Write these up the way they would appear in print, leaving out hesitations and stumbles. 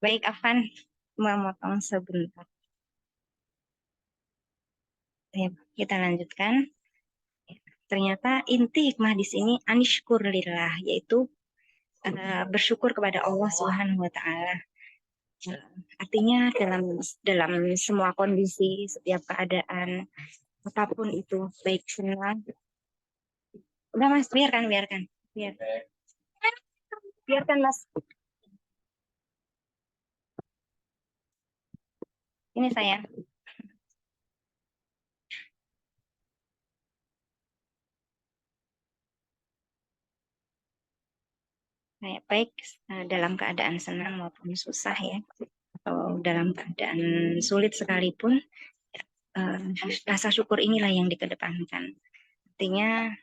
Baik, Afan, memotong sebentar. Ya, kita lanjutkan. Ternyata inti hikmah di sini anishkurillah, yaitu bersyukur kepada Allah Subhanahu wa taala. Artinya dalam dalam semua kondisi, setiap keadaan, apapun itu, baik senang. Udah Mas, biarkan, biarkan. Biarkan Mas. Ini saya. Baik dalam keadaan senang maupun susah ya, atau dalam keadaan sulit sekalipun, rasa syukur inilah yang dikedepankan. Artinya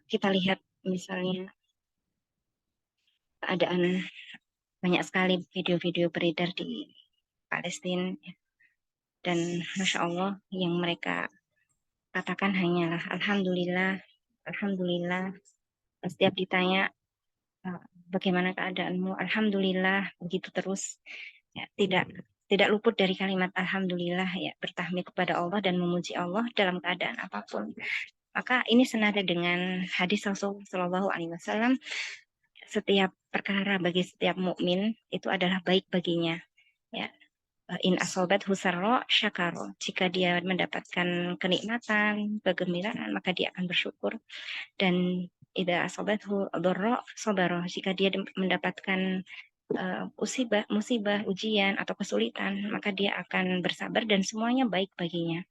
kita lihat misalnya keadaan banyak sekali video-video beredar di Palestina ya. Dan Masya Allah yang mereka katakan hanyalah Alhamdulillah, Alhamdulillah. Setiap ditanya bagaimana keadaanmu, Alhamdulillah, begitu terus. Ya, tidak luput dari kalimat Alhamdulillah ya, bertahmid kepada Allah dan memuji Allah dalam keadaan apapun. Maka ini senada dengan hadis Rasulullah Shallallahu Alaihi Wasallam, setiap perkara bagi setiap mukmin itu adalah baik baginya. Ya, in asobat husarro syakaro. Jika dia mendapatkan kenikmatan, kegembiraan, maka dia akan bersyukur. Dan ida asobat dorro sobaro. Jika dia mendapatkan musibah, ujian atau kesulitan, maka dia akan bersabar dan semuanya baik baginya.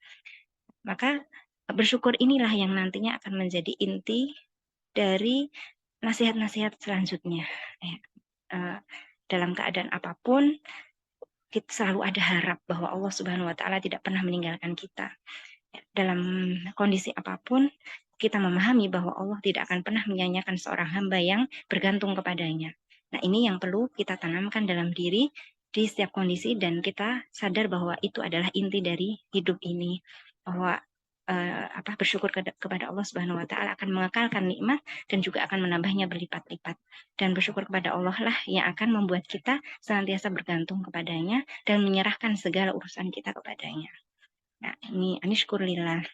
Maka bersyukur inilah yang nantinya akan menjadi inti dari nasihat-nasihat selanjutnya. Dalam keadaan apapun, kita selalu ada harap bahwa Allah Subhanahu wa taala tidak pernah meninggalkan kita. Dalam kondisi apapun, kita memahami bahwa Allah tidak akan pernah menyanyiakan seorang hamba yang bergantung kepadanya. Nah, ini yang perlu kita tanamkan dalam diri di setiap kondisi, dan kita sadar bahwa itu adalah inti dari hidup ini, bahwa bersyukur kepada Allah Subhanahu wa taala akan mengekalkan nikmat dan juga akan menambahnya berlipat-lipat. Dan bersyukur kepada Allah lah yang akan membuat kita senantiasa bergantung kepadanya dan menyerahkan segala urusan kita kepadanya. Nah, ini anishkurillah.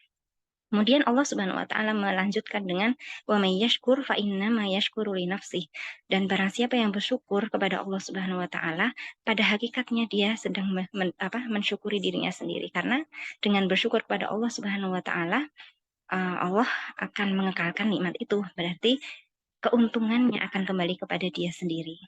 Kemudian Allah Subhanahu wa taala melanjutkan dengan wa may yashkur fa inna ma yashkuru li nafsih. Dan barang siapa yang bersyukur kepada Allah Subhanahu wa taala, pada hakikatnya dia sedang mensyukuri dirinya sendiri, karena dengan bersyukur kepada Allah Subhanahu wa taala, Allah akan mengekalkan nikmat itu. Berarti keuntungannya akan kembali kepada dia sendiri.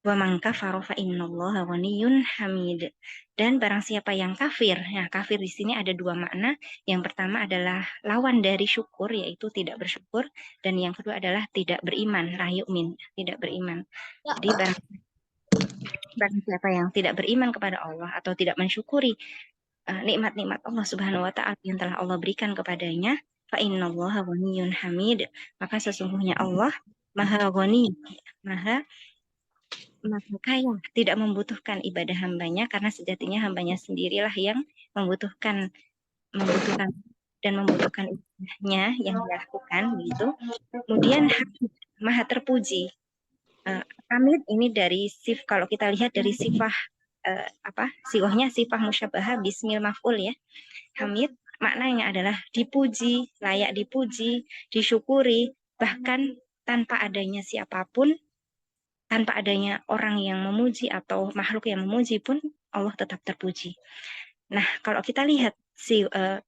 Wa man kafara fa innallaha ghaniyyun hamid. Dan barang siapa yang kafir, nah kafir di sini ada dua makna. Yang pertama adalah lawan dari syukur, yaitu tidak bersyukur, dan yang kedua adalah tidak beriman, la yu'min, tidak beriman. Jadi barang siapa yang tidak beriman kepada Allah atau tidak mensyukuri nikmat-nikmat Allah Subhanahu wa taala yang telah Allah berikan kepadanya, fa innallaha ghaniyyun hamid, maka sesungguhnya Allah Maha Ghani, Maha kaya, tidak membutuhkan ibadah hambanya, karena sejatinya hambanya sendirilah yang membutuhkan dan membutuhkan ibadahnya yang dilakukan gitu. Kemudian maha terpuji. Hamid ini dari kalau kita lihat dari sifah sigohnya sifah musyabahah bismil maf'ul ya. Hamid maknanya adalah dipuji, layak dipuji, disyukuri, bahkan tanpa adanya siapapun, tanpa adanya orang yang memuji atau makhluk yang memuji pun Allah tetap terpuji. Nah, kalau kita lihat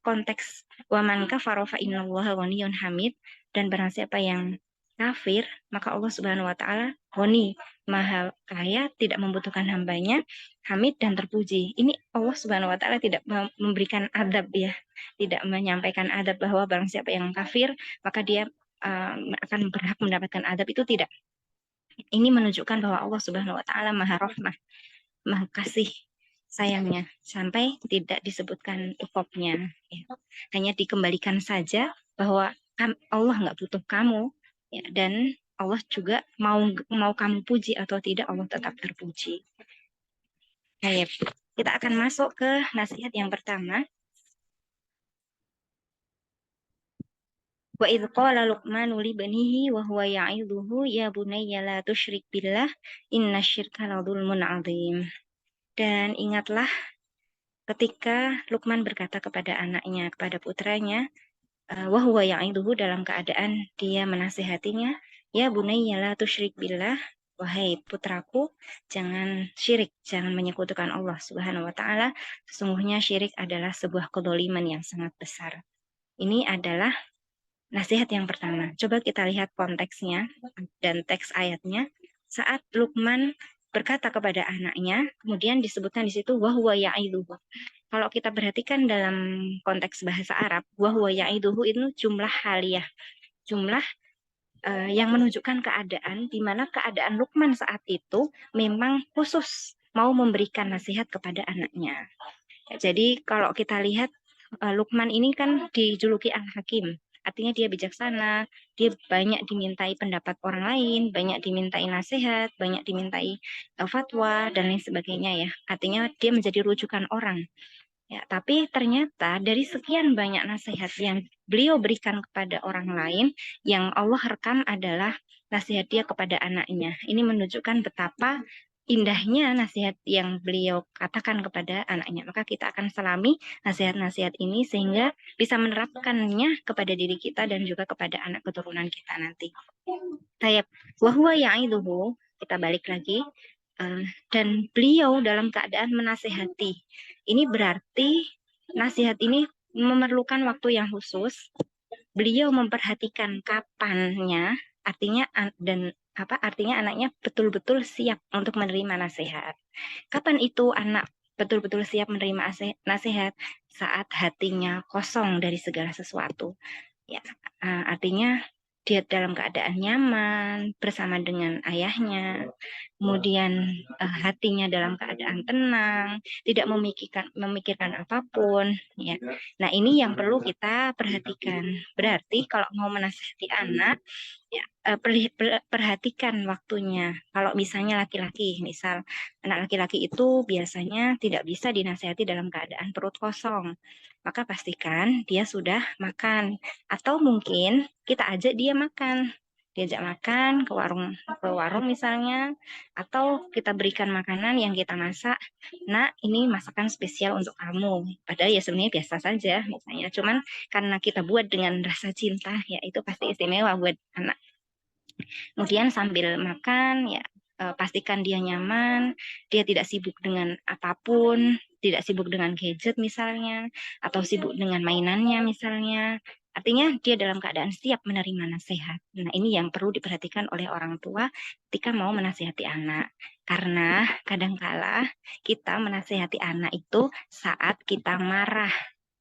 konteks waman kafara fa innallaha ghaniyyun hamid, dan barang siapa yang kafir, maka Allah Subhanahu wa taala ghani, maha kaya, tidak membutuhkan hambanya, hamid dan terpuji. Ini Allah Subhanahu wa taala tidak memberikan adab ya, tidak menyampaikan adab bahwa barang siapa yang kafir maka dia akan berhak mendapatkan adab, itu tidak. Ini menunjukkan bahwa Allah Subhanahu wa taala Maha Rahmah, Maha Kasih. sayangnya, sampai tidak disebutkan ukopnya. Ya. Hanya dikembalikan saja bahwa Allah nggak butuh kamu, ya, dan Allah juga mau kamu puji atau tidak, Allah tetap terpuji. Baik, kita akan masuk ke nasihat yang pertama. Wa idh qala Luqmanu li banihi wa huwa ya'idhuhu ya bunayya la tusyrik billah innasyirka la dzulmun 'adzim. Dan ingatlah ketika Luqman berkata kepada anaknya, kepada putranya, wa huwa ya'idhuhu, dalam keadaan dia menasihatinya, ya bunayya la tusyrik billah, wahai putraku, jangan syirik, jangan menyekutukan Allah Subhanahu wa taala. Sesungguhnya syirik adalah sebuah kedoliman yang sangat besar. Ini adalah nasihat yang pertama. Coba kita lihat konteksnya dan teks ayatnya. Saat Luqman berkata kepada anaknya, kemudian disebutkan di situ wahwa ya'iduhu. Kalau kita perhatikan dalam konteks bahasa Arab, wahwa ya'iduhu itu jumlah haliyah, jumlah yang menunjukkan keadaan di mana keadaan Luqman saat itu memang khusus mau memberikan nasihat kepada anaknya. Jadi kalau kita lihat Luqman ini kan dijuluki Al-Hakim. Artinya dia bijaksana, dia banyak dimintai pendapat orang lain, banyak dimintai nasihat, banyak dimintai fatwa, dan lain sebagainya ya. Artinya dia menjadi rujukan orang. Ya, tapi ternyata dari sekian banyak nasihat yang beliau berikan kepada orang lain, yang Allah rekam adalah nasihat dia kepada anaknya. Ini menunjukkan betapa indahnya nasihat yang beliau katakan kepada anaknya. Maka kita akan selami nasihat-nasihat ini sehingga bisa menerapkannya kepada diri kita dan juga kepada anak keturunan kita nanti. Tayyib. Wahwa ya'iduhu, kita balik lagi. Dan beliau dalam keadaan menasehati. Ini berarti nasihat ini memerlukan waktu yang khusus. Beliau memperhatikan kapannya, artinya dan artinya anaknya betul-betul siap untuk menerima nasihat. Kapan itu anak betul-betul siap menerima nasihat? Saat hatinya kosong dari segala sesuatu. Ya, artinya dia dalam keadaan nyaman bersama dengan ayahnya, kemudian hatinya dalam keadaan tenang, tidak memikirkan apapun, ya. Nah, ini yang perlu kita perhatikan. Berarti kalau mau menasihati anak, ya, perhatikan waktunya. Kalau misalnya laki-laki, misal anak laki-laki itu biasanya tidak bisa dinasihati dalam keadaan perut kosong, maka pastikan dia sudah makan. Atau mungkin kita ajak dia makan, diajak makan ke warung misalnya, atau kita berikan makanan yang kita masak. Nah, ini masakan spesial untuk kamu. Padahal ya sebenarnya biasa saja misalnya. Cuman karena kita buat dengan rasa cinta, ya itu pasti istimewa buat anak. Kemudian sambil makan, ya pastikan dia nyaman, dia tidak sibuk dengan apapun, tidak sibuk dengan gadget misalnya, atau sibuk dengan mainannya misalnya. Artinya dia dalam keadaan siap menerima nasihat. Nah, ini yang perlu diperhatikan oleh orang tua ketika mau menasihati anak. Karena kadangkala kita menasihati anak itu saat kita marah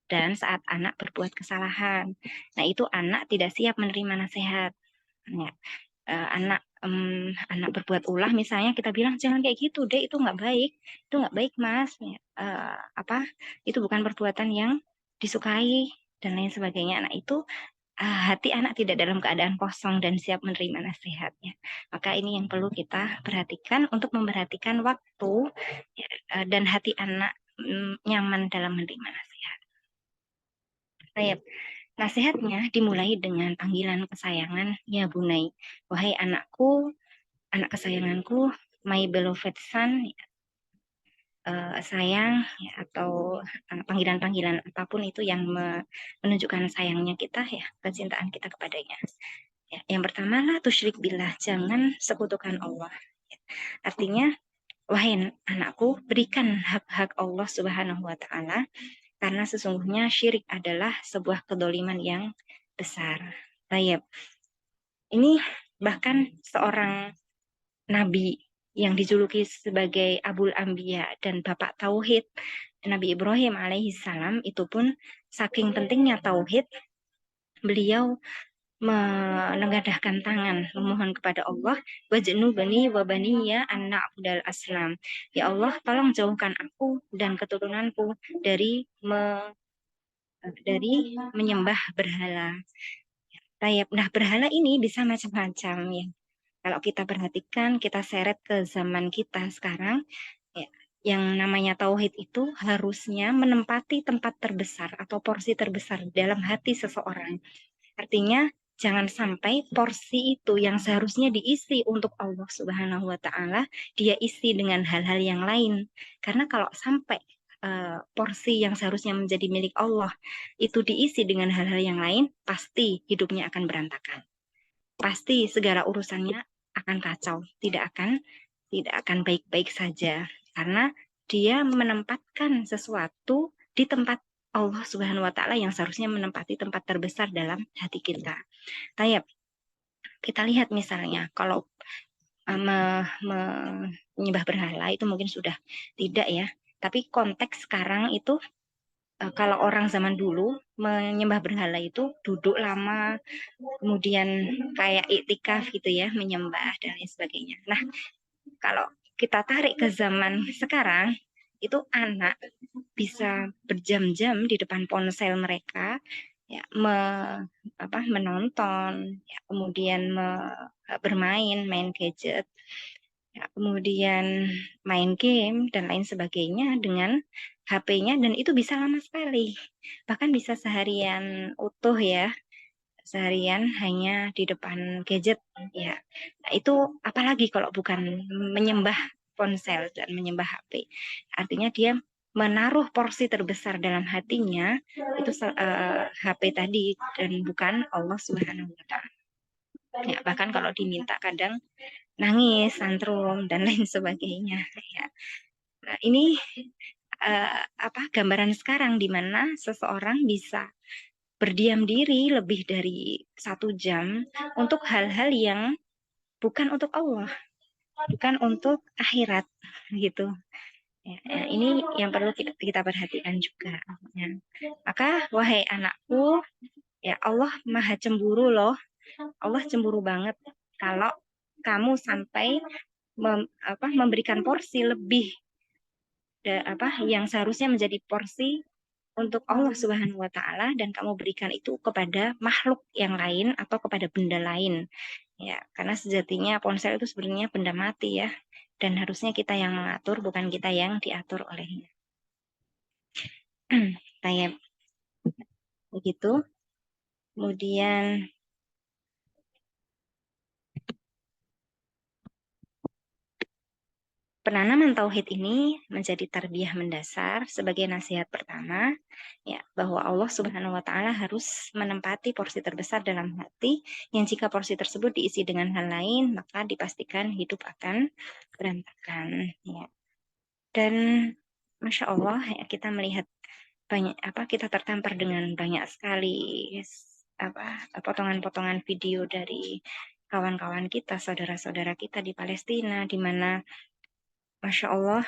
dan saat anak berbuat kesalahan. Nah, itu anak tidak siap menerima nasihat. Ya, anak berbuat ulah misalnya kita bilang jangan kayak gitu deh, itu nggak baik mas, ya, itu bukan perbuatan yang disukai dan lain sebagainya. Nah, itu hati anak tidak dalam keadaan kosong dan siap menerima nasihatnya. Maka ini yang perlu kita perhatikan untuk memperhatikan waktu, ya, dan hati anak nyaman dalam menerima nasihat. Baik. Nasihatnya dimulai dengan panggilan kesayangan, ya bunai, wahai anakku, anak kesayanganku, my beloved son, sayang, ya, atau panggilan-panggilan apapun itu yang menunjukkan sayangnya kita, ya, kecintaan kita kepadanya. Ya, yang pertama lah tusyrik billah, jangan sekutukan Allah. Ya. Artinya, wahai anakku, berikan hak-hak Allah Subhanahu wa taala, karena sesungguhnya syirik adalah sebuah kedoliman yang besar. Baik. Ini bahkan seorang nabi yang dijuluki sebagai Abul Anbiya dan Bapak Tauhid, Nabi Ibrahim alaihissalam, itu pun saking pentingnya Tauhid, beliau menengadahkan tangan memohon kepada Allah, wajnubni wa baniya an na'budal aslam. Ya Allah, tolong jauhkan aku dan keturunanku dari menyembah berhala. Nah, berhala ini bisa macam-macam ya. Kalau kita perhatikan, kita seret ke zaman kita sekarang, ya, yang namanya tauhid itu harusnya menempati tempat terbesar atau porsi terbesar dalam hati seseorang. Artinya jangan sampai porsi itu yang seharusnya diisi untuk Allah Subhanahu wa taala dia isi dengan hal-hal yang lain. Karena kalau sampai porsi yang seharusnya menjadi milik Allah itu diisi dengan hal-hal yang lain, pasti hidupnya akan berantakan. Pasti segala urusannya akan kacau, tidak akan baik-baik saja karena dia menempatkan sesuatu di tempat Allah Subhanahu wa taala yang seharusnya menempati tempat terbesar dalam hati kita. Tayap, kita lihat misalnya kalau menyembah berhala itu mungkin sudah tidak ya. Tapi konteks sekarang itu kalau orang zaman dulu menyembah berhala itu duduk lama, kemudian kayak iktikaf gitu ya, menyembah dan lain sebagainya. Nah, kalau kita tarik ke zaman sekarang, itu anak bisa berjam-jam di depan ponsel mereka, ya, menonton, ya, kemudian bermain, main gadget, ya, kemudian main game dan lain sebagainya dengan HP-nya dan itu bisa lama sekali, bahkan bisa seharian utuh ya, seharian hanya di depan gadget ya. Nah, itu apalagi kalau bukan menyembah ponsel dan menyembah HP. Artinya dia menaruh porsi terbesar dalam hatinya itu HP tadi dan bukan Allah Subhanahu wa taala. Ya, bahkan kalau diminta kadang nangis, tantrum dan lain sebagainya ya. Nah, ini gambaran sekarang di mana seseorang bisa berdiam diri lebih dari 1 jam untuk hal-hal yang bukan untuk Allah, bukan untuk akhirat gitu. Ya, ini yang perlu kita perhatikan juga. Ya. Maka wahai anakku, ya Allah maha cemburu loh. Allah cemburu banget kalau kamu sampai memberikan porsi lebih yang seharusnya menjadi porsi untuk Allah Subhanahu wa taala dan kamu berikan itu kepada makhluk yang lain atau kepada benda lain. Ya, karena sejatinya ponsel itu sebenarnya benda mati ya dan harusnya kita yang mengatur bukan kita yang diatur olehnya. Kayak begitu. Kemudian penanaman tauhid ini menjadi tarbiyah mendasar sebagai nasihat pertama ya bahwa Allah Subhanahu wa taala harus menempati porsi terbesar dalam hati yang jika porsi tersebut diisi dengan hal lain maka dipastikan hidup akan berantakan ya. Dan Masya Allah ya kita melihat banyak kita tertampar dengan banyak sekali potongan-potongan video dari kawan-kawan kita, saudara-saudara kita di Palestina di mana Masya Allah,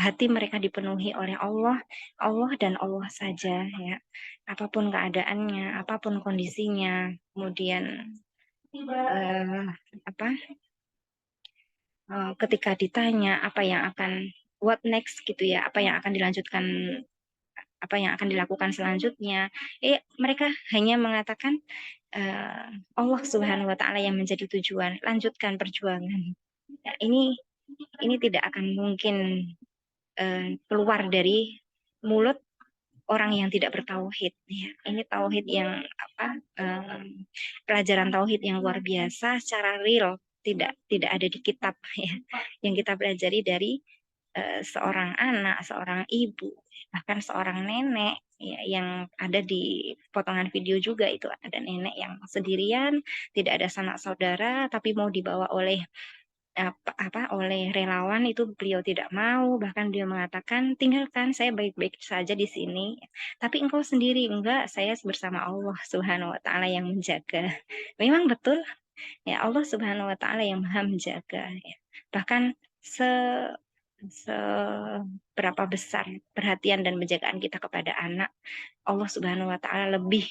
hati mereka dipenuhi oleh Allah, Allah dan Allah saja ya. Apapun keadaannya, apapun kondisinya, kemudian uh, apa ketika ditanya apa yang akan what next gitu ya, apa yang akan dilanjutkan, apa yang akan dilakukan selanjutnya, mereka hanya mengatakan Allah Subhanahu Wa Taala yang menjadi tujuan, lanjutkan perjuangan. Ya, ini tidak akan mungkin keluar dari mulut orang yang tidak bertauhid ya. Ini tauhid yang pelajaran tauhid yang luar biasa secara real, tidak ada di kitab ya. Yang kita pelajari dari seorang anak, seorang ibu, bahkan seorang nenek ya, yang ada di potongan video juga itu ada nenek yang sendirian, tidak ada sanak saudara tapi mau dibawa oleh oleh relawan itu beliau tidak mau, bahkan beliau mengatakan tinggalkan saya baik-baik saja di sini tapi engkau sendiri enggak, saya bersama Allah Subhanahu wa taala yang menjaga. Memang betul ya, Allah Subhanahu wa taala yang maha menjaga ya. Bahkan seberapa besar perhatian dan penjagaan kita kepada anak, Allah Subhanahu wa taala lebih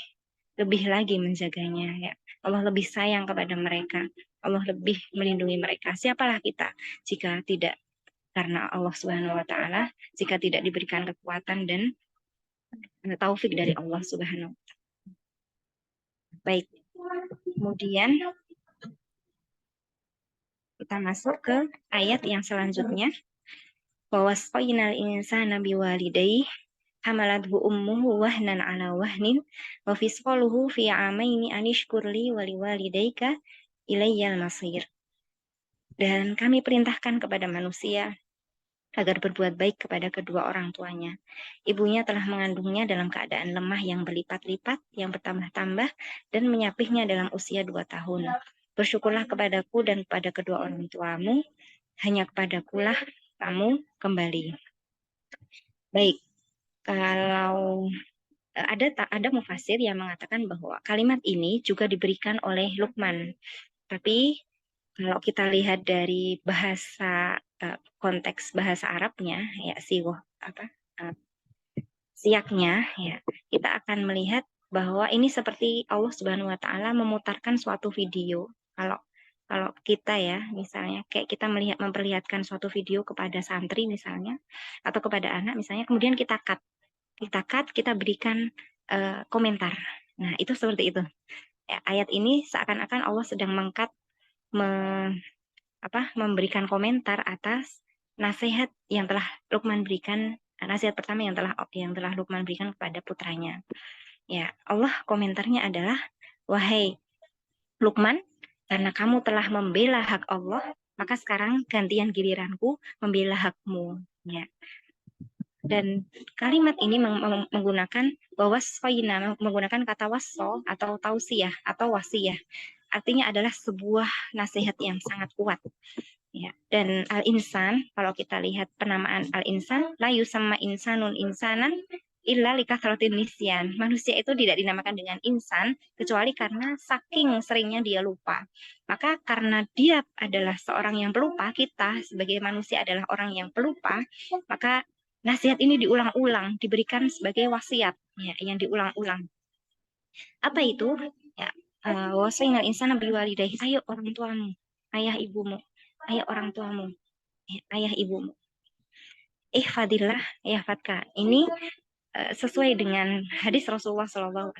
lebih lagi menjaganya ya. Allah lebih sayang kepada mereka. Allah lebih melindungi mereka. Siapalah kita jika tidak karena Allah Subhanahu wa taala, jika tidak diberikan kekuatan dan taufik dari Allah Subhanahu. Baik. Kemudian kita masuk ke ayat yang selanjutnya. Wa wasqainal insana biwalidayhi hamalathu ummuhu wahnan ala wahnin wa fisqaluhu fi amaini anishkurli waliwalidayka ilayyal masir. Dan kami perintahkan kepada manusia agar berbuat baik kepada kedua orang tuanya. Ibunya telah mengandungnya dalam keadaan lemah yang berlipat-lipat, yang bertambah-tambah, dan menyapihnya dalam usia 2 tahun. Bersyukurlah kepadaku dan kepada kedua orang tuamu, hanya kepadakulah kamu kembali. Baik, kalau ada mufasir yang mengatakan bahwa kalimat ini juga diberikan oleh Luqman. Tapi kalau kita lihat dari bahasa konteks bahasa Arabnya ya siaknya ya kita akan melihat bahwa ini seperti Allah Subhanahu wa taala memutarkan suatu video. Kalau kalau kita ya misalnya kayak kita memperlihatkan suatu video kepada santri misalnya atau kepada anak misalnya kemudian kita berikan komentar. Nah, itu seperti itu. Ya, ayat ini seakan-akan Allah sedang me, memberikan komentar atas nasihat yang telah Luqman berikan, nasihat pertama yang telah Luqman berikan kepada putranya. Ya, Allah komentarnya adalah, wahai Luqman, karena kamu telah membela hak Allah, maka sekarang gantian giliranku membela hakmu. Ya. Dan kalimat ini menggunakan kata wasso atau tausiyah atau wasiyah. Artinya adalah sebuah nasihat yang sangat kuat. Ya. Dan al-insan, kalau kita lihat penamaan al-insan, la yusamma insanun insanan illa likathratin nisyan. Manusia itu tidak dinamakan dengan insan kecuali karena saking seringnya dia lupa. Maka karena dia adalah seorang yang pelupa, kita sebagai manusia adalah orang yang pelupa, maka nasihat ini diulang-ulang, diberikan sebagai wasiat ya, yang diulang-ulang. Apa itu? Ya, wasainal insana biwalidayhi. Ayo orang tuamu, ayah ibumu, ayo orang tuamu, ayah ibumu. Ihfadillah, yahfadka. Ini sesuai dengan hadis Rasulullah SAW,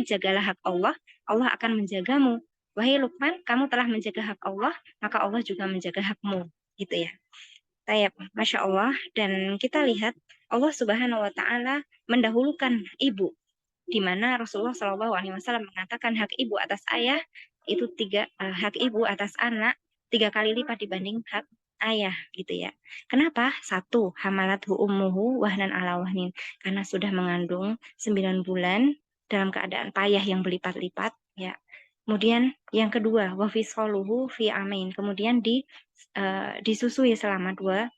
jagalah hak Allah, Allah akan menjagamu. Wahai Luqman, kamu telah menjaga hak Allah, maka Allah juga menjaga hakmu. Gitu ya. Tayyib, Masya Allah. Dan kita lihat Allah Subhanahu Wa Taala mendahulukan ibu, di mana Rasulullah SAW mengatakan hak ibu atas ayah itu hak ibu atas anak 3 kali lipat dibanding hak ayah gitu ya. Kenapa? Satu, hamalathu ummuhu wahnan ala wahnin, karena sudah mengandung 9 bulan dalam keadaan payah yang berlipat-lipat ya. Kemudian yang kedua, wa fisqaluhu fi amain, kemudian disusui selama 2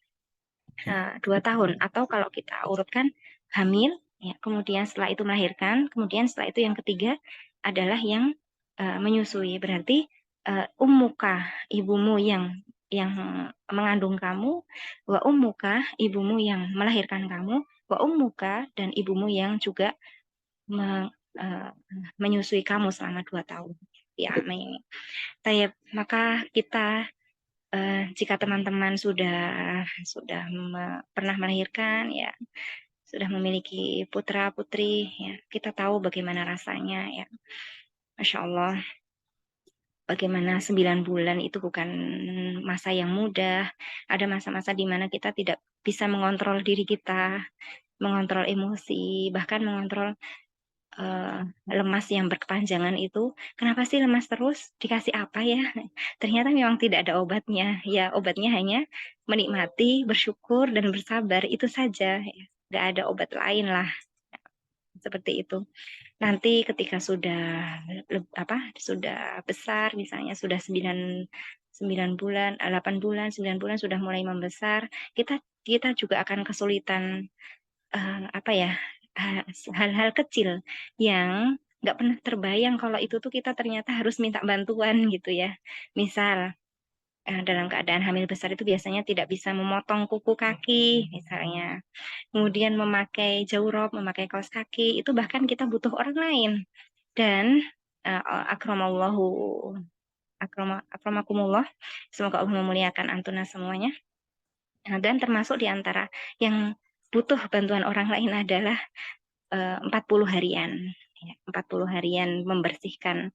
tahun, atau kalau kita urutkan hamil ya, kemudian setelah itu melahirkan, kemudian setelah itu yang ketiga adalah yang menyusui. Berarti ummuka, ibumu yang mengandung kamu, wa ummuka, ibumu yang melahirkan kamu, wa ummuka, dan ibumu yang juga menyusui kamu selama 2 tahun. Ya, ini. Maka kita jika teman-teman sudah pernah melahirkan ya, sudah memiliki putra putri ya, kita tahu bagaimana rasanya ya. Masya Allah, bagaimana 9 bulan itu bukan masa yang mudah. Ada masa-masa di mana kita tidak bisa mengontrol diri kita, mengontrol emosi, bahkan mengontrol lemas yang berkepanjangan itu. Kenapa sih lemas terus? Dikasih apa ya? Ternyata memang tidak ada obatnya. Ya, obatnya hanya menikmati, bersyukur, dan bersabar. Itu saja. Nggak ada obat lain lah. Seperti itu. Nanti ketika sudah besar, misalnya sudah 9 bulan, 8 bulan, 9 bulan sudah mulai membesar, kita juga akan kesulitan hal-hal kecil yang nggak pernah terbayang kalau itu tuh kita ternyata harus minta bantuan gitu ya. Misal dalam keadaan hamil besar itu biasanya tidak bisa memotong kuku kaki misalnya. Kemudian memakai jaurob, memakai kaos kaki, itu bahkan kita butuh orang lain. Dan akramallahu akramakumullah, semoga Allah memuliakan antuna semuanya. Dan termasuk di antara yang butuh bantuan orang lain adalah 40 harian. 40 harian membersihkan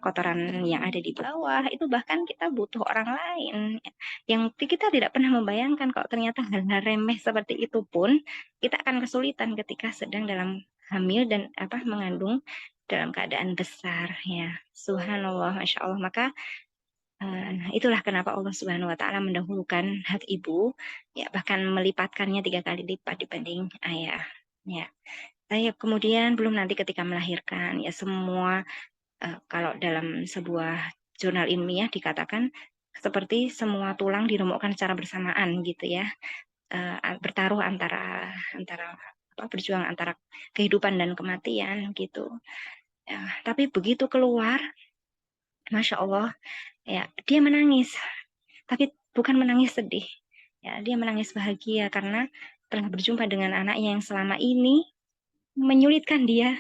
kotoran yang ada di bawah, itu bahkan kita butuh orang lain yang kita tidak pernah membayangkan kalau ternyata hal-hal remeh seperti itu pun kita akan kesulitan ketika sedang dalam hamil dan mengandung dalam keadaan besar, ya. Subhanallah, masya Allah. Maka itulah kenapa Allah Subhanahu Wa Taala mendahulukan hak ibu, ya, bahkan melipatkannya 3 kali lipat dibanding ayah, ya. Kemudian belum nanti ketika melahirkan, ya, semua kalau dalam sebuah jurnal ilmiah dikatakan seperti semua tulang diremukkan secara bersamaan gitu, ya. Bertaruh antara berjuang antara kehidupan dan kematian gitu. Ya, tapi begitu keluar, masya Allah, ya, dia menangis, tapi bukan menangis sedih, ya, dia menangis bahagia karena telah berjumpa dengan anaknya yang selama ini menyulitkan dia,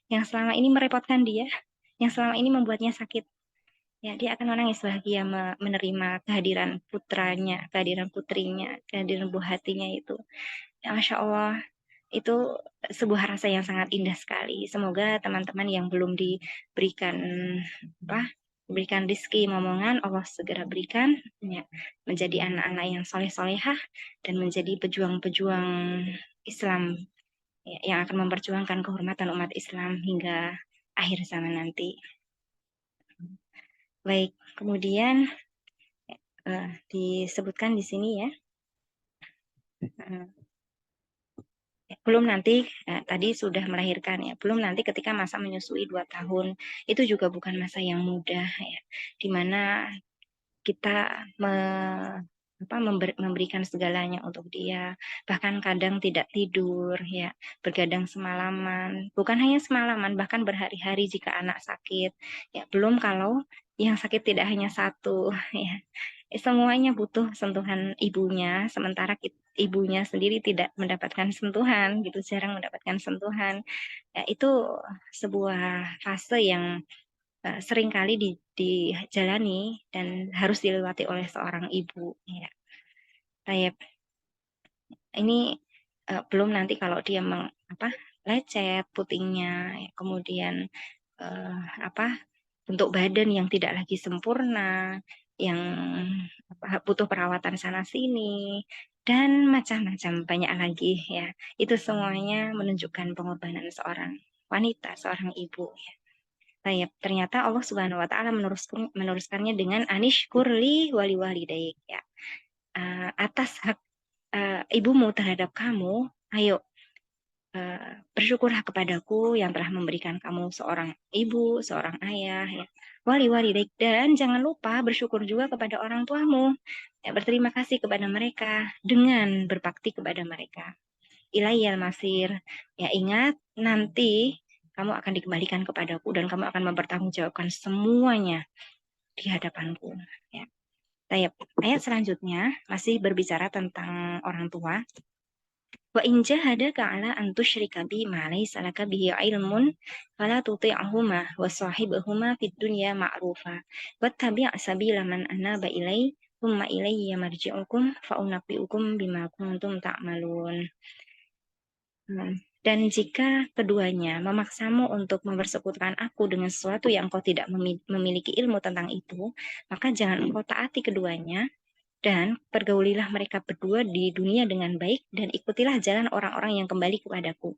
yang selama ini merepotkan dia, yang selama ini membuatnya sakit. Ya, dia akan menangis bahagia menerima kehadiran putranya, kehadiran putrinya, kehadiran buah hatinya itu. Ya, masya Allah, itu sebuah rasa yang sangat indah sekali. Semoga teman-teman yang belum diberikan rezeki momongan, Allah segera berikan, ya, menjadi anak-anak yang soleh-solehah dan menjadi pejuang-pejuang Islam, ya, yang akan memperjuangkan kehormatan umat Islam hingga akhir zaman nanti. Baik, kemudian disebutkan di sini, ya. Belum nanti tadi sudah melahirkan, ya, belum nanti ketika masa menyusui 2 tahun, itu juga bukan masa yang mudah, ya, dimana kita memberikan segalanya untuk dia, bahkan kadang tidak tidur, ya, bergadang semalaman, bukan hanya semalaman, bahkan berhari-hari jika anak sakit, ya, belum kalau yang sakit tidak hanya satu, ya. Semuanya butuh sentuhan ibunya, sementara ibunya sendiri tidak mendapatkan sentuhan, gitu, jarang mendapatkan sentuhan. Ya, itu sebuah fase yang seringkali dijalani dan harus dilewati oleh seorang ibu, ya. Kayak ini belum nanti kalau dia lecet putingnya, ya, kemudian bentuk badan yang tidak lagi sempurna, yang butuh perawatan sana sini, dan macam-macam banyak lagi, ya. Itu semuanya menunjukkan pengorbanan seorang wanita, seorang ibu, ya. Ternyata Allah Subhanahu Wa Taala meneruskannya dengan anishkurli wali walidaik, ya. Atas hak ibumu terhadap kamu, ayo bersyukurlah kepadaku yang telah memberikan kamu seorang ibu, seorang ayah, ya. Wali dan jangan lupa bersyukur juga kepada orang tuamu, ya, berterima kasih kepada mereka dengan berbakti kepada mereka. Ilaiyal masir, ya, ingat nanti kamu akan dikembalikan kepadaku dan kamu akan mempertanggungjawabkan semuanya di hadapanku, ya. Ayat selanjutnya masih berbicara tentang orang tua. Wa in jahadaka ala an tusyrika bi ma laysa laka bihi ilmun fala tuti'huma wa sahibhuma fid dunya ma'rufa wattabi' sabila man anaba ilai thumma ilayya marji'ukum fa unabbi'ukum bima kuntum ta'malun. Dan jika keduanya memaksamu untuk mempersekutukan aku dengan sesuatu yang kau tidak memiliki ilmu tentang itu, maka jangan engkau taati keduanya, dan pergaulilah mereka berdua di dunia dengan baik, dan ikutilah jalan orang-orang yang kembali kepadaku.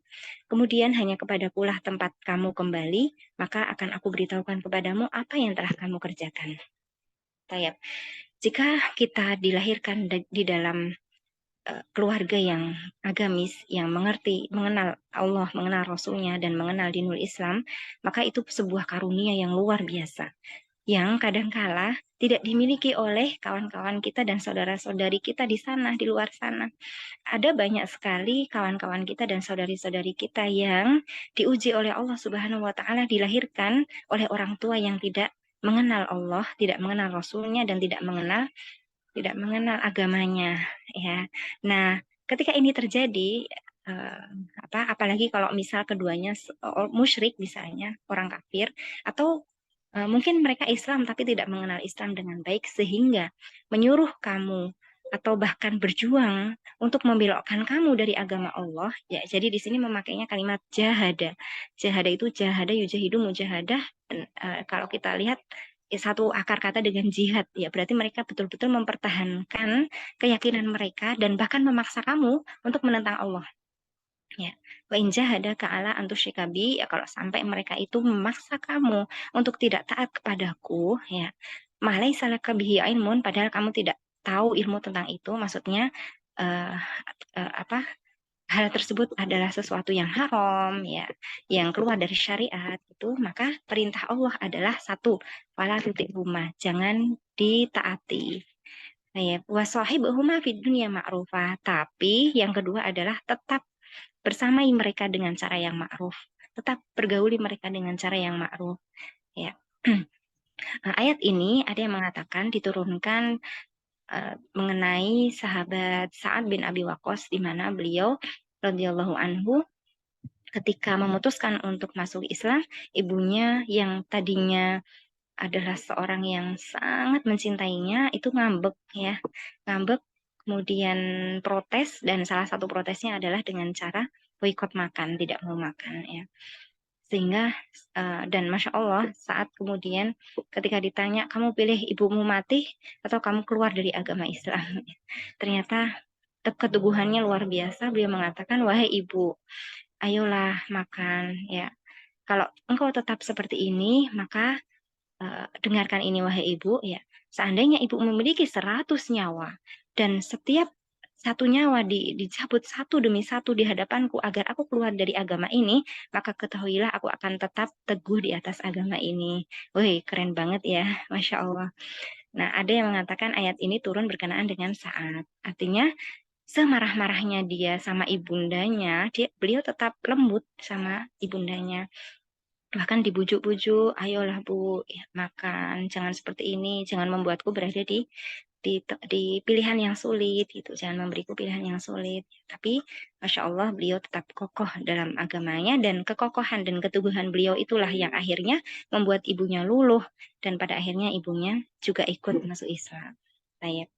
Kemudian hanya kepadakulah tempat kamu kembali, maka akan aku beritahukan kepadamu apa yang telah kamu kerjakan. Tayyib. Jika kita dilahirkan di dalam keluarga yang agamis, yang mengenal Allah, mengenal Rasulnya, dan mengenal dinul Islam, maka itu sebuah karunia yang luar biasa, yang kadangkala tidak dimiliki oleh kawan-kawan kita dan saudara-saudari kita di sana, di luar sana. Ada banyak sekali kawan-kawan kita dan saudari-saudari kita yang diuji oleh Allah Subhanahu Wa Taala, dilahirkan oleh orang tua yang tidak mengenal Allah, tidak mengenal Rasulnya, dan tidak mengenal agamanya, ya. Nah, ketika ini terjadi, apalagi kalau misal keduanya musyrik misalnya, orang kafir, atau mungkin mereka Islam tapi tidak mengenal Islam dengan baik sehingga menyuruh kamu atau bahkan berjuang untuk membelokkan kamu dari agama Allah, ya. Jadi di sini memakainya kalimat jahada. Jahada itu jahada yujahidu mujahadah. Kalau kita lihat satu akar kata dengan jihad, ya berarti mereka betul-betul mempertahankan keyakinan mereka dan bahkan memaksa kamu untuk menentang Allah. Ya, wa in jahadaka ala an tusyrika bi, ya kalau sampai mereka itu memaksa kamu untuk tidak taat kepadaku, ya. Ma laisa laka bihi ilmun, padahal kamu tidak tahu ilmu tentang itu, maksudnya eh, apa? Hal tersebut adalah sesuatu yang haram, ya, yang keluar dari syariat itu, maka perintah Allah adalah satu, wala tuti'huma, jangan ditaati. Nah, ya, wasahibuhuma fid dunya ma'rufah, tapi yang kedua adalah tetap bersamai mereka dengan cara yang ma'ruf, tetap pergauli mereka dengan cara yang ma'ruf, ya. Ayat ini ada yang mengatakan diturunkan mengenai sahabat Sa'ad bin Abi Waqqas, di mana beliau radhiyallahu anhu ketika memutuskan untuk masuk Islam, ibunya yang tadinya adalah seorang yang sangat mencintainya itu ngambek, ya, ngambek, kemudian protes, dan salah satu protesnya adalah dengan cara boikot makan, tidak mau makan, ya. Sehingga dan Masya Allah saat kemudian ketika ditanya, kamu pilih ibumu mati atau kamu keluar dari agama Islam, ternyata keteguhannya luar biasa. Beliau mengatakan, wahai ibu, ayolah makan, ya. Kalau engkau tetap seperti ini, maka dengarkan ini wahai ibu, ya. Seandainya ibu memiliki 100 nyawa dan setiap satu nyawa dicabut satu demi satu di hadapanku agar aku keluar dari agama ini, maka ketahuilah aku akan tetap teguh di atas agama ini. Wih, keren banget ya, Masya Allah. Nah, ada yang mengatakan ayat ini turun berkenaan dengan saat. Artinya, semarah-marahnya dia sama ibundanya, beliau tetap lembut sama ibundanya. Bahkan dibujuk-bujuk, ayolah Bu, ya, makan, jangan seperti ini, jangan membuatku berada di pilihan yang sulit, gitu, jangan memberiku pilihan yang sulit. Tapi Masya Allah beliau tetap kokoh dalam agamanya, dan kekokohan dan keteguhan beliau itulah yang akhirnya membuat ibunya luluh, dan pada akhirnya ibunya juga ikut masuk Islam. Baik.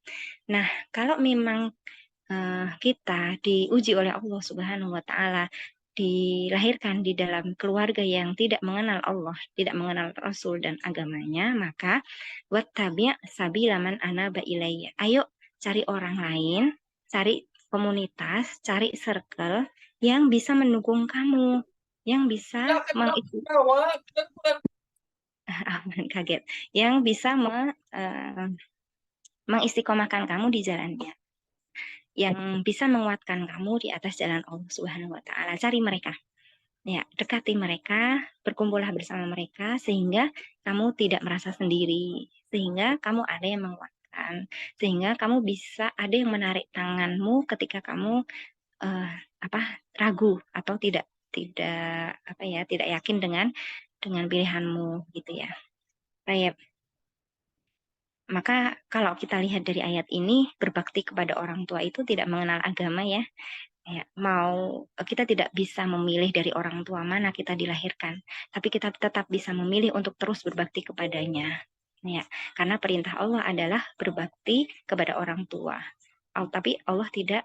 Nah, kalau memang kita diuji oleh Allah Subhanahu wa Ta'ala, dilahirkan di dalam keluarga yang tidak mengenal Allah, tidak mengenal Rasul dan agamanya, maka wattabi' sabila man anaba ilayya. Ayo cari orang lain, cari komunitas, cari circle yang bisa mendukung kamu, yang bisa kaget, yang bisa mengistiqomahkan kamu di jalannya, yang bisa menguatkan kamu di atas jalan Allah Subhanahu wa Ta'ala. Cari mereka. Ya, dekati mereka, berkumpullah bersama mereka sehingga kamu tidak merasa sendiri, sehingga kamu ada yang menguatkan, sehingga kamu bisa ada yang menarik tanganmu ketika kamu eh, ragu atau tidak tidak yakin dengan pilihanmu, gitu ya. Baik. Maka kalau kita lihat dari ayat ini, berbakti kepada orang tua itu tidak mengenal agama, ya. Ya, kita tidak bisa memilih dari orang tua mana kita dilahirkan, tapi kita tetap bisa memilih untuk terus berbakti kepadanya. Ya, karena perintah Allah adalah berbakti kepada orang tua. Tapi Allah tidak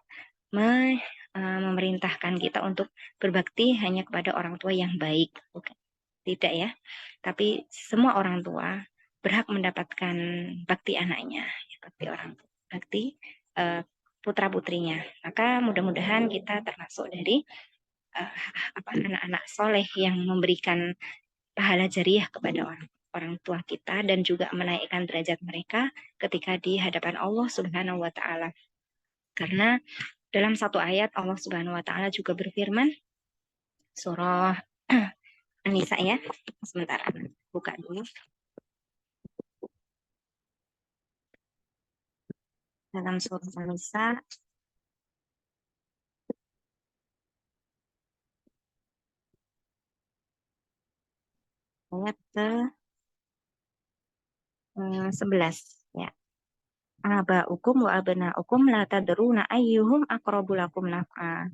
memerintahkan kita untuk berbakti hanya kepada orang tua yang baik. Bukan. Tidak, ya. Tapi semua orang tua berhak mendapatkan bakti anaknya, bakti orang tua, bakti putra-putrinya. Maka mudah-mudahan kita termasuk dari anak-anak soleh yang memberikan pahala jariah kepada orang tua kita dan juga menaikkan derajat mereka ketika di hadapan Allah Subhanahu wa Ta'ala. Karena dalam satu ayat Allah Subhanahu wa Ta'ala juga berfirman, surah An-Nisa, ya. Sebentar, buka dulu. Dalam surah An-Nisa ayat ke 11, ya. Aba'ukum wa abna'ukum la tadruna ayyuhum aqrabu lakum naf'a.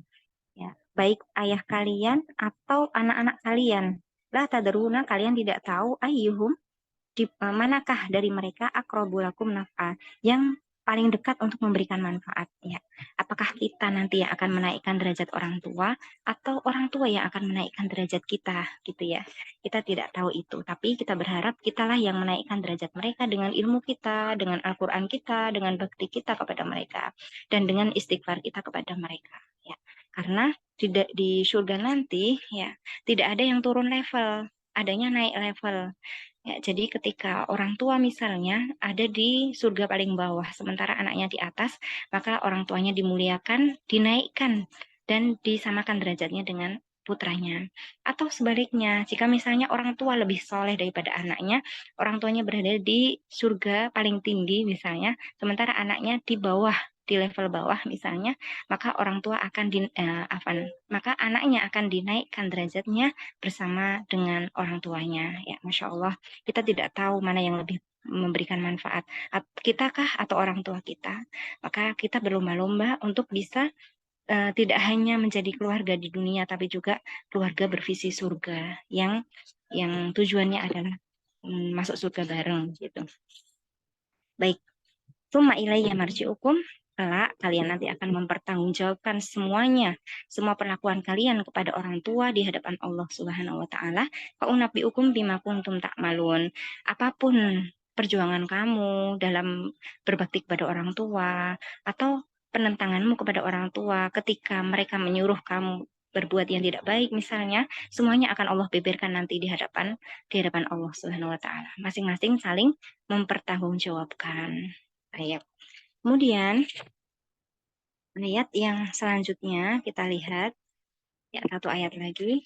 Ya. baik ayah kalian atau anak-anak kalian. La tadruna, kalian tidak tahu ayyuhum, manakah dari mereka akrobulakum naf'a, yang paling dekat untuk memberikan manfaat ya. Apakah kita nanti yang akan menaikkan derajat orang tua atau orang tua yang akan menaikkan derajat kita gitu ya. Kita tidak tahu itu, tapi kita berharap kitalah yang menaikkan derajat mereka dengan ilmu kita, dengan Al-Qur'an kita, dengan bakti kita kepada mereka, dan dengan istighfar kita kepada mereka ya. Karena tidak di surga nanti ya, tidak ada yang turun level, adanya naik level. Ya, jadi ketika orang tua misalnya ada di surga paling bawah, sementara anaknya di atas, maka orang tuanya dimuliakan, dinaikkan, dan disamakan derajatnya dengan putranya. Atau sebaliknya, jika misalnya orang tua lebih soleh daripada anaknya, orang tuanya berada di surga paling tinggi misalnya, sementara anaknya di bawah, di level bawah misalnya, maka orang tua akan maka anaknya akan dinaikkan derajatnya bersama dengan orang tuanya. Ya, Masya Allah. Kita tidak tahu mana yang lebih memberikan manfaat, kita kah atau orang tua kita. Maka kita berlomba-lomba untuk bisa tidak hanya menjadi keluarga di dunia, tapi juga keluarga bervisi surga yang tujuannya adalah masuk surga bareng gitu. Baik, summa ilayya marji'ukum, kelak kalian nanti akan mempertanggungjawabkan semuanya, semua perlakuan kalian kepada orang tua di hadapan Allah Subhanahu wa taala. Fa unabbiukum bima kuntum ta'malun. Apapun perjuangan kamu dalam berbakti kepada orang tua atau penentanganmu kepada orang tua ketika mereka menyuruh kamu berbuat yang tidak baik misalnya, semuanya akan Allah beberkan nanti di hadapan Allah Subhanahu wa taala. Masing-masing saling mempertanggungjawabkan. Ayat. Kemudian ayat yang selanjutnya kita lihat ya, satu ayat lagi.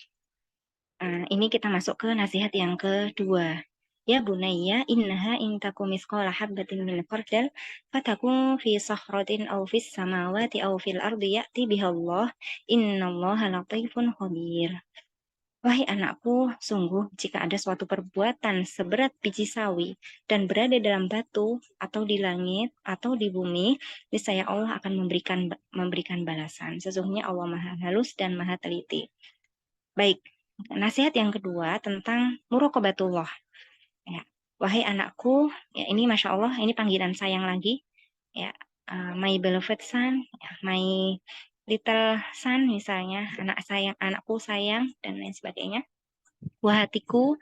Ini kita masuk ke nasihat yang kedua. Ya bunayya innaha in takum misqala habbatin min khardal fatakun fi sakhratin aw fis samawati aw fil ardi ya'ti bihallah innallaha latifun khabir. Wahai anakku, sungguh jika ada suatu perbuatan seberat biji sawi dan berada dalam batu atau di langit atau di bumi, niscaya Allah akan memberikan balasan. Sesungguhnya Allah Maha Halus dan Maha Teliti. Baik, nasihat yang kedua tentang muraqabatullah. Ya. Wahai anakku, ya ini Masya Allah, ini panggilan sayang lagi. Ya, my beloved son, ya, my little son misalnya, anak sayang, anakku sayang, dan lain sebagainya. Buah hatiku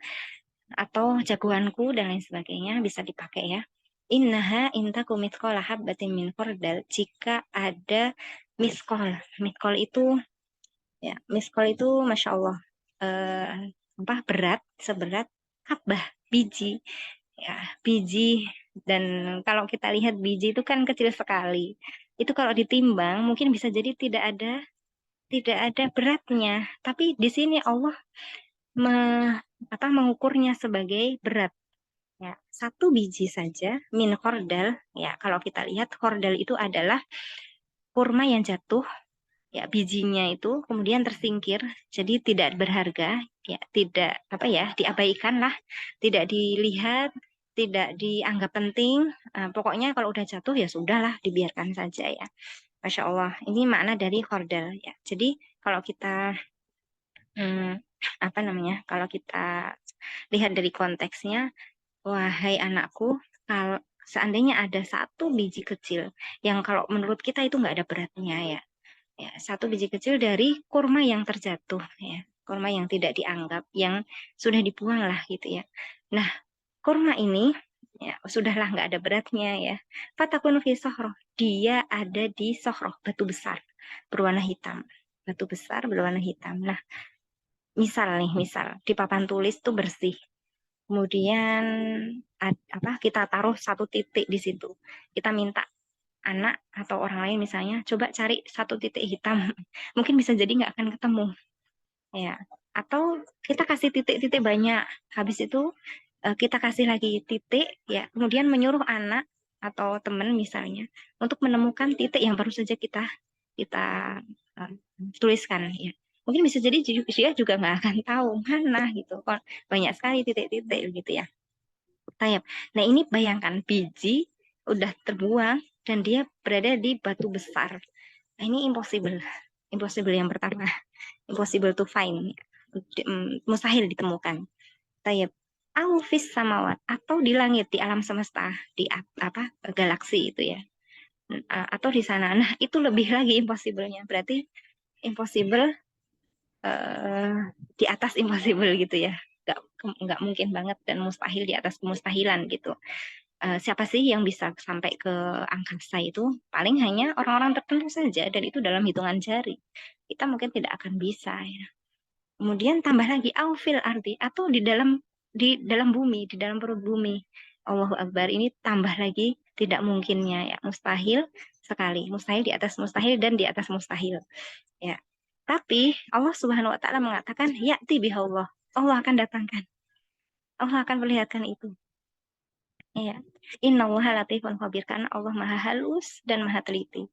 atau jagoanku dan lain sebagainya bisa dipakai ya. Innaha intaku mithqala habbatin min khardal, jika ada miskol. Miskol itu ya, miskol itu Masya Allah berat seberat habbah, biji ya, biji. Dan kalau kita lihat biji itu kan kecil sekali, itu kalau ditimbang mungkin bisa jadi tidak ada beratnya, tapi di sini Allah me, mengukurnya sebagai berat. Ya, satu biji saja min khordal. Ya, kalau kita lihat khordal itu adalah kurma yang jatuh, ya bijinya itu kemudian tersingkir, jadi tidak berharga, ya tidak diabaikan lah, tidak dilihat, tidak dianggap penting. Pokoknya kalau udah jatuh ya sudahlah, dibiarkan saja ya. Masya Allah, ini makna dari khordal ya. Jadi kalau kita kalau kita lihat dari konteksnya, wahai anakku, kalau seandainya ada satu biji kecil yang kalau menurut kita itu nggak ada beratnya ya, ya satu biji kecil dari kurma yang terjatuh ya, kurma yang tidak dianggap, yang sudah dibuang lah gitu ya. Nah, kurma ini ya sudahlah nggak ada beratnya ya. Fatakun fi sohroh, dia ada di sohroh, batu besar berwarna hitam, batu besar berwarna hitam. Nah, misal di papan tulis tuh bersih. Kemudian kita taruh satu titik di situ. Kita minta anak atau orang lain misalnya coba cari satu titik hitam. Mungkin bisa jadi nggak akan ketemu. Ya. Atau kita kasih titik-titik banyak. Habis itu kita kasih lagi titik ya. Kemudian menyuruh anak atau teman misalnya untuk menemukan titik yang baru saja kita uh, tuliskan ya. Mungkin bisa jadi dia juga nggak akan tahu mana gitu. Banyak sekali titik-titik gitu ya. Nah ini bayangkan biji udah terbuang dan dia berada di batu besar. Nah, ini impossible. Impossible yang pertama, impossible to find, mustahil ditemukan. Tayyib. Au fis samawat, atau di langit, di alam semesta, di apa galaksi itu ya. Atau di sana. Nah, itu lebih lagi impossible-nya. Berarti impossible di atas impossible gitu ya. Nggak mungkin banget dan mustahil di atas kemustahilan gitu. Siapa sih yang bisa sampai ke angkasa itu? Paling hanya orang-orang tertentu saja dan itu dalam hitungan jari. Kita mungkin tidak akan bisa ya. Kemudian tambah lagi aufil arti atau di dalam bumi, di dalam perut bumi. Allahu Akbar, ini tambah lagi tidak mungkinnya ya, mustahil sekali, mustahil di atas mustahil dan di atas mustahil ya. Tapi Allah Subhanahu wa taala mengatakan ya'ti bihallah. Allah akan datangkan. Allah akan perlihatkan itu. Ya. Innallaha latifun khabir, karena Allah Maha halus dan Maha teliti.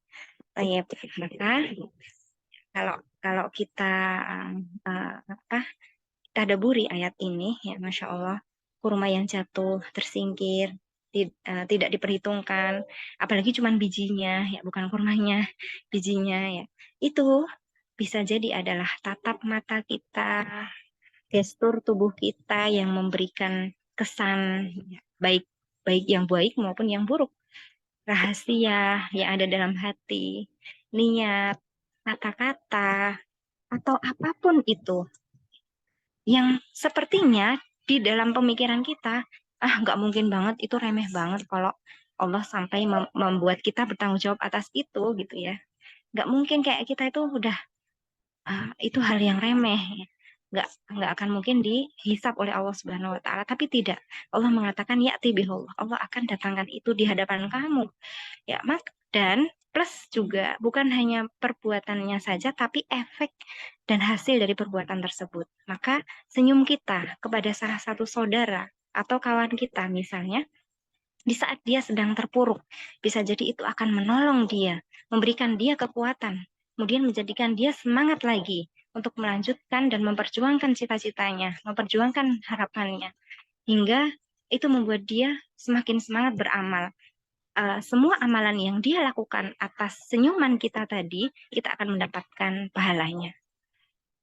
Baik, maka kalau kalau kita apa tadaburi ayat ini ya, Masya Allah, kurma yang jatuh tersingkir tidak diperhitungkan, apalagi cuma bijinya ya, bukan kurmanya, bijinya ya, itu bisa jadi adalah tatap mata kita, gestur tubuh kita yang memberikan kesan ya, baik baik yang baik maupun yang buruk, rahasia yang ada dalam hati, niat, kata-kata, atau apapun itu yang sepertinya di dalam pemikiran kita, nggak mungkin banget, itu remeh banget kalau Allah sampai membuat kita bertanggung jawab atas itu gitu ya. Nggak mungkin, kayak kita itu udah itu hal yang remeh, nggak akan mungkin dihisap oleh Allah Subhanahu Wa Taala. Tapi tidak, Allah mengatakan ya tibihullah, Allah akan datangkan itu di hadapan kamu ya, dan plus juga bukan hanya perbuatannya saja tapi efek dan hasil dari perbuatan tersebut. Maka senyum kita kepada salah satu saudara atau kawan kita misalnya di saat dia sedang terpuruk, bisa jadi itu akan menolong dia, memberikan dia kekuatan, kemudian menjadikan dia semangat lagi untuk melanjutkan dan memperjuangkan cita-citanya, memperjuangkan harapannya, hingga itu membuat dia semakin semangat beramal. Semua amalan yang dia lakukan atas senyuman kita tadi, kita akan mendapatkan pahalanya.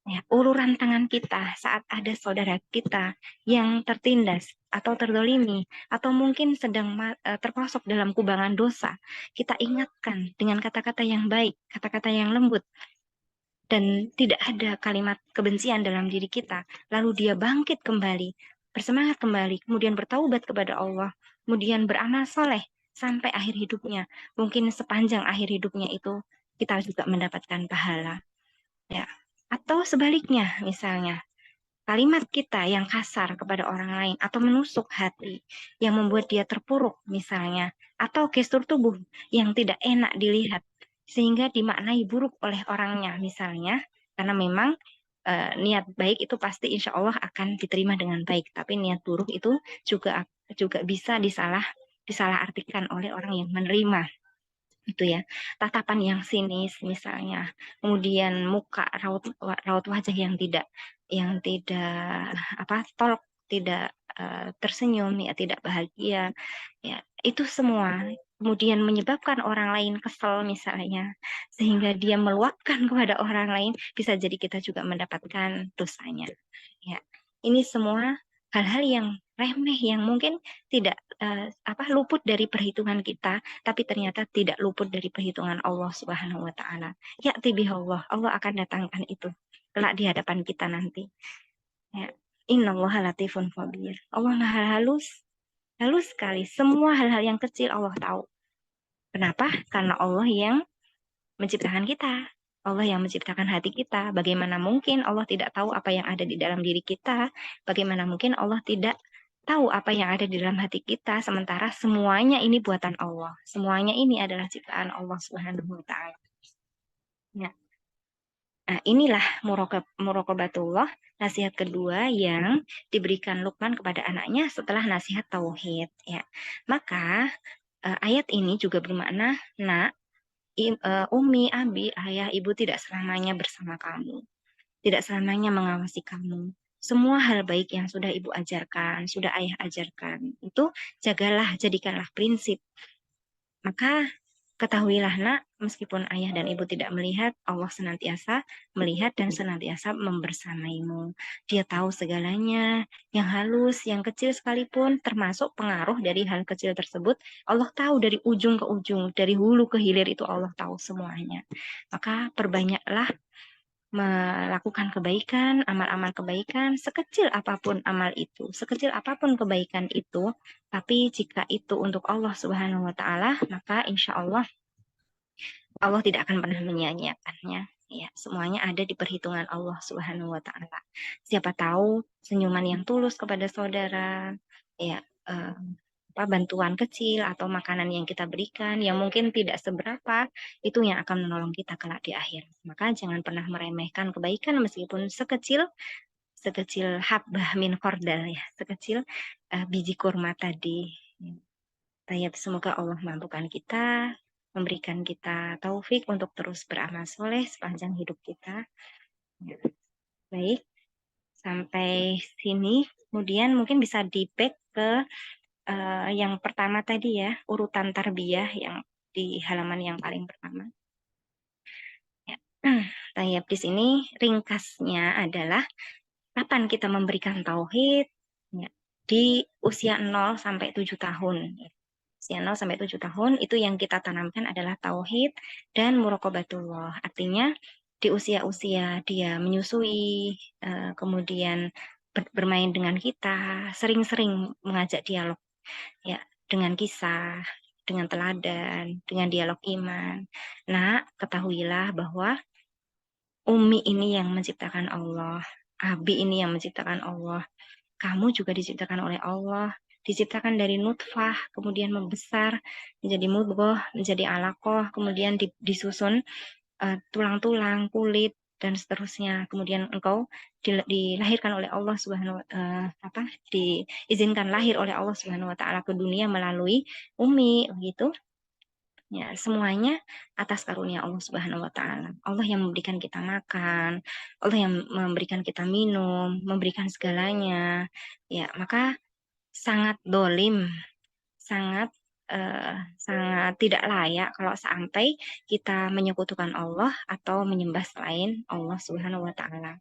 Ya, uluran tangan kita saat ada saudara kita yang tertindas atau terdolimi, atau mungkin sedang terperosok dalam kubangan dosa, kita ingatkan dengan kata-kata yang baik, kata-kata yang lembut, dan tidak ada kalimat kebencian dalam diri kita, lalu dia bangkit kembali, bersemangat kembali, kemudian bertaubat kepada Allah, kemudian beramal soleh sampai akhir hidupnya. Mungkin sepanjang akhir hidupnya itu kita juga mendapatkan pahala. Ya. Atau sebaliknya, misalnya kalimat kita yang kasar kepada orang lain atau menusuk hati yang membuat dia terpuruk misalnya, atau gestur tubuh yang tidak enak dilihat sehingga dimaknai buruk oleh orangnya misalnya, karena memang niat baik itu pasti insya Allah akan diterima dengan baik, tapi niat buruk itu juga juga bisa disalahartikan oleh orang yang menerima itu ya. Tatapan yang sinis misalnya, kemudian muka raut raut wajah yang tidak tolok, tidak tersenyum ya, tidak bahagia ya, itu semua kemudian menyebabkan orang lain kesel misalnya, sehingga dia meluapkan kepada orang lain, bisa jadi kita juga mendapatkan dosanya ya. Ini semua hal-hal yang remeh yang mungkin tidak luput dari perhitungan kita, tapi ternyata tidak luput dari perhitungan Allah Subhanahu wa taala. Ya tibihallah, Allah akan datangkan itu kelak di hadapan kita nanti. Ya. Innallaha latifun khabir. Allah Maha halus, halus sekali. Semua hal-hal yang kecil Allah tahu. Kenapa? Karena Allah yang menciptakan kita. Allah yang menciptakan hati kita. Bagaimana mungkin Allah tidak tahu apa yang ada di dalam diri kita? Bagaimana mungkin Allah tidak tahu apa yang ada di dalam hati kita, sementara semuanya ini buatan Allah. Semuanya ini adalah ciptaan Allah Subhanahu wa taala. Ya. Nah, inilah muraqabatullah, nasihat kedua yang diberikan Luqman kepada anaknya setelah nasihat tauhid ya. Maka ayat ini juga bermakna, nak, umi, abi, ayah, ibu tidak selamanya bersama kamu, tidak selamanya mengawasi kamu. Semua hal baik yang sudah ibu ajarkan, sudah ayah ajarkan, itu jagalah, jadikanlah prinsip. Maka Ketahuilah nak, meskipun ayah dan ibu tidak melihat, Allah senantiasa melihat dan senantiasa membersamaimu. Dia tahu segalanya, yang halus, yang kecil sekalipun, termasuk pengaruh dari hal kecil tersebut. Allah tahu dari ujung ke ujung, dari hulu ke hilir itu Allah tahu semuanya. Maka perbanyaklah melakukan kebaikan, amal-amal kebaikan, sekecil apapun amal itu, sekecil apapun kebaikan itu, tapi jika itu untuk Allah Subhanahu wa Ta'ala, maka insya Allah tidak akan pernah menyia-nyiakannya. Ya, semuanya ada di perhitungan Allah Subhanahu wa Ta'ala. Siapa tahu senyuman yang tulus kepada saudara, ya, eh, bantuan kecil atau makanan yang kita berikan yang mungkin tidak seberapa, itu yang akan menolong kita kelak di akhir. Maka jangan pernah meremehkan kebaikan meskipun sekecil sekecil habbah min khordal, ya, sekecil biji kurma tadi. Semoga Allah mampukan kita, memberikan kita taufik untuk terus beramal soleh sepanjang hidup kita. Ya. Baik, sampai sini. Kemudian mungkin bisa di-back ke yang pertama tadi ya, urutan tarbiyah yang di halaman yang paling pertama. Ya. Tayyib, di sini ringkasnya adalah kapan kita memberikan tauhid, ya, di usia 0 sampai 7 tahun. Usia 0 sampai 7 tahun itu yang kita tanamkan adalah tauhid dan muraqabatullah. Artinya di usia-usia dia menyusui, kemudian bermain dengan kita, sering-sering mengajak dialog, ya, dengan kisah, dengan teladan, dengan dialog iman. Nah, ketahuilah bahwa Umi ini yang menciptakan Allah, Abi ini yang menciptakan Allah, kamu juga diciptakan oleh Allah, diciptakan dari nutfah, kemudian membesar menjadi mudghah, menjadi alaqah, kemudian disusun tulang-tulang, kulit dan seterusnya. Kemudian engkau dilahirkan oleh Allah Subhanahu wa diizinkan lahir oleh Allah Subhanahu wa taala ke dunia melalui Umi, begitu. Ya, semuanya atas karunia Allah Subhanahu wa taala. Allah yang memberikan kita makan, Allah yang memberikan kita minum, memberikan segalanya. Ya, maka sangat dolim, sangat sangat tidak layak kalau sampai kita menyekutukan Allah atau menyembah selain Allah Subhanahu wa taala.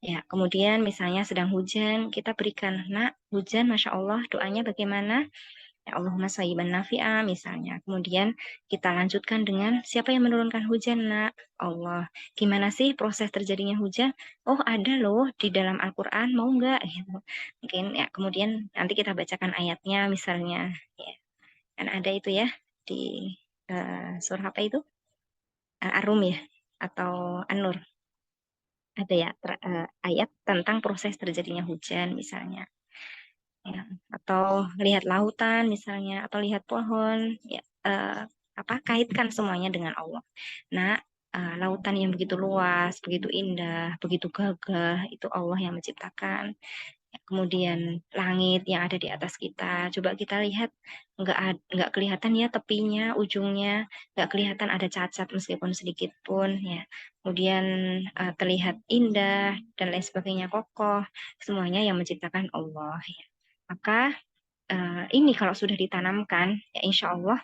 Ya, kemudian misalnya sedang hujan, kita berikan, "Nak, hujan, Masya Allah, doanya bagaimana?" Ya Allahumma sayyiban nafi'a misalnya. Kemudian kita lanjutkan dengan siapa yang menurunkan hujan, nak? Allah. Gimana sih proses terjadinya hujan? Oh, ada loh di dalam Al-Quran, mau nggak? Gitu. Mungkin ya kemudian nanti kita bacakan ayatnya misalnya. Ya, kan ada itu ya di surah apa itu? Ar-Rum ya atau An-Nur. Ada ya ayat tentang proses terjadinya hujan misalnya. Ya, atau lihat lautan misalnya atau lihat pohon, ya, kaitkan semuanya dengan Allah. Nah, lautan yang begitu luas, begitu indah, begitu gagah itu Allah yang menciptakan. Ya, kemudian langit yang ada di atas kita, coba kita lihat, nggak kelihatan ya tepinya, ujungnya, nggak kelihatan ada cacat meskipun sedikit pun, ya. Kemudian terlihat indah dan lain sebagainya, kokoh, semuanya yang menciptakan Allah, ya. Maka ini kalau sudah ditanamkan, ya insya Allah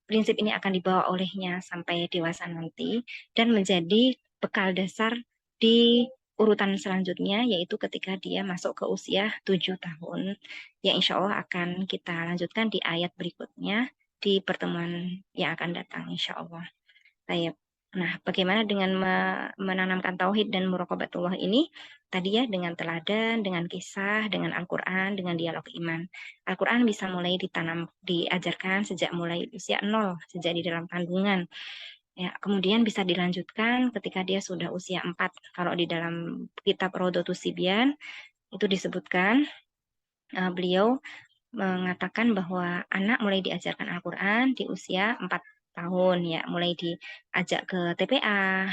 prinsip ini akan dibawa olehnya sampai dewasa nanti dan menjadi bekal dasar di urutan selanjutnya, yaitu ketika dia masuk ke usia 7 tahun. Ya insya Allah akan kita lanjutkan di ayat berikutnya di pertemuan yang akan datang insya Allah. Baik. Nah, bagaimana dengan menanamkan tauhid dan muraqabatullah ini? Tadi ya dengan teladan, dengan kisah, dengan Al-Quran, dengan dialog iman. Al-Quran bisa mulai diajarkan sejak mulai usia 0, sejak di dalam kandungan. Ya, kemudian bisa dilanjutkan ketika dia sudah usia 4. Kalau di dalam kitab Rodotus Sibyan itu disebutkan beliau mengatakan bahwa anak mulai diajarkan Al-Quran di usia 4 tahun, ya, mulai diajak ke TPA,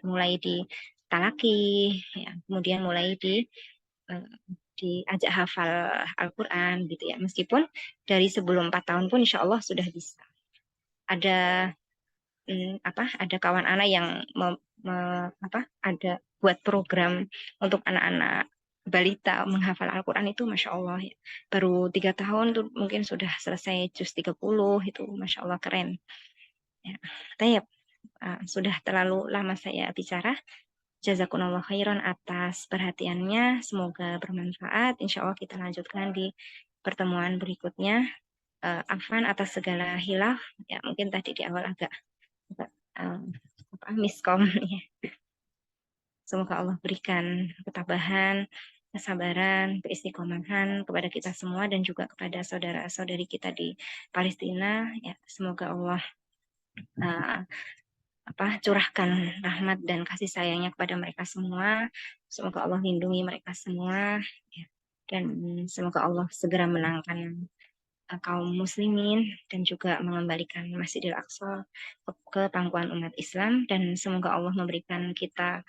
mulai di talaki, ya, kemudian mulai diajak hafal Al-Quran gitu ya. Meskipun dari sebelum 4 tahun pun insya Allah sudah bisa. Ada ada kawan anak yang ada buat program untuk anak-anak balita menghafal Al-Quran itu Masya Allah ya. Baru 3 tahun tuh mungkin sudah selesai juz 30 itu Masya Allah keren. Ya, Tayyip, sudah terlalu lama saya bicara. Jazakumullah khairan atas perhatiannya. Semoga bermanfaat. Insya Allah kita lanjutkan di pertemuan berikutnya. Afwan atas segala hilaf. Ya, mungkin tadi di awal agak miskom. Ya. Semoga Allah berikan ketabahan, kesabaran, keistiqomahan kepada kita semua dan juga kepada saudara-saudari kita di Palestina. Ya, semoga Allah curahkan rahmat dan kasih sayangnya kepada mereka semua. Semoga Allah lindungi mereka semua, ya. Dan semoga Allah segera menangkan kaum muslimin dan juga mengembalikan Masjidil Aqsa ke pangkuan umat Islam, dan semoga Allah memberikan kita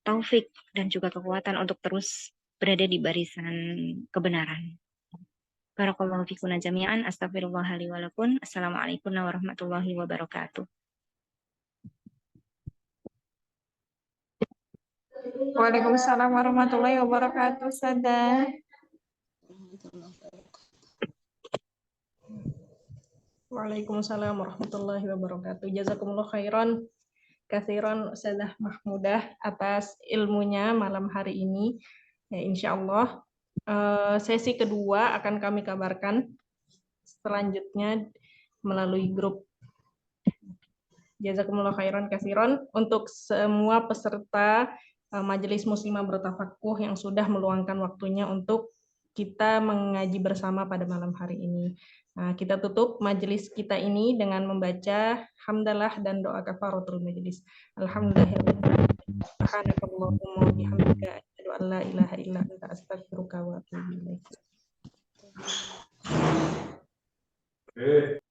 taufik dan juga kekuatan untuk terus berada di barisan kebenaran. Barakallahu fikuna jami'an. Astagfirullah li wa lakum. Assalamualaikum warahmatullahi wabarakatuh. Waalaikumsalam warahmatullahi wabarakatuh, Sada. Waalaikumsalam warahmatullahi wabarakatuh. Jazakumullah khairan katsiran Ustazah Mahmudah atas ilmunya malam hari ini. Ya, insya Allah sesi kedua akan kami kabarkan selanjutnya melalui grup. Jazakumullah khairan katsiran untuk semua peserta Majelis Muslimah Bertafakuh yang sudah meluangkan waktunya untuk kita mengaji bersama pada malam hari ini. Nah, kita tutup majelis kita ini dengan membaca hamdalah dan doa kafaratul majelis. Alhamdulillahirrahmanirrahim. Bihamdika asyhadu an la ilaha illa anta astaghfiruka wa atubu ilaik.